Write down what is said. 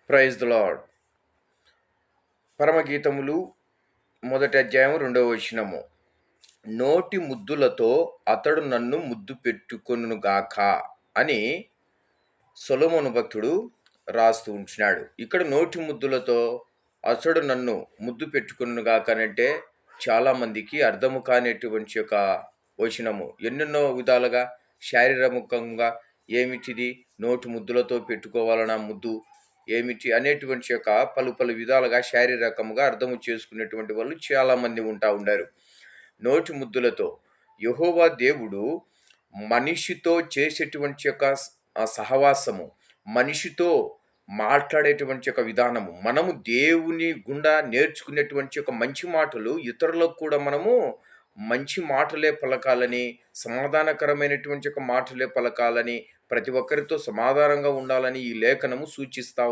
Praise the lord. పరమగీతములు మొదటి అధ్యాయం 2వ వచనము. నోటి ముద్దులతో అతడు నన్ను ముద్దు పెట్టుకొనుగాక అని సొలొమోను భక్తుడు రాస్తూ ఉంటున్నాడు. ఇక్కడ నోటి ముద్దులతో అతడు నన్ను ముద్దు పెట్టుకొనుగాక అంటే చాలామందికి అర్థము కానిటువంటి యొక్క వచనము. ఎన్నెన్నో విధాలుగా శారీరముఖంగా ఏమిటిది, నోటి ముద్దులతో పెట్టుకోవాలన్నా ముద్దు ఏమిటి అనేటువంటి యొక్క పలు విధాలుగా శారీరకముగా అర్థము చేసుకునేటువంటి వాళ్ళు చాలామంది ఉండారు. నోటి ముద్దులతో యెహోవా దేవుడు మనిషితో చేసేటువంటి యొక్క సహవాసము, మనిషితో మాట్లాడేటువంటి యొక్క విధానము, మనము దేవుని గుండా నేర్చుకునేటువంటి యొక్క మంచి మాటలు ఇతరులకు కూడా మనము మంచి మాటలే పలకాలని, సమాధానకరమైనటువంటి యొక్క మాటలే పలకాలని, ప్రతి ఒక్కరితో సమాధానంగా ఉండాలని ఈ లేఖనము సూచిస్తా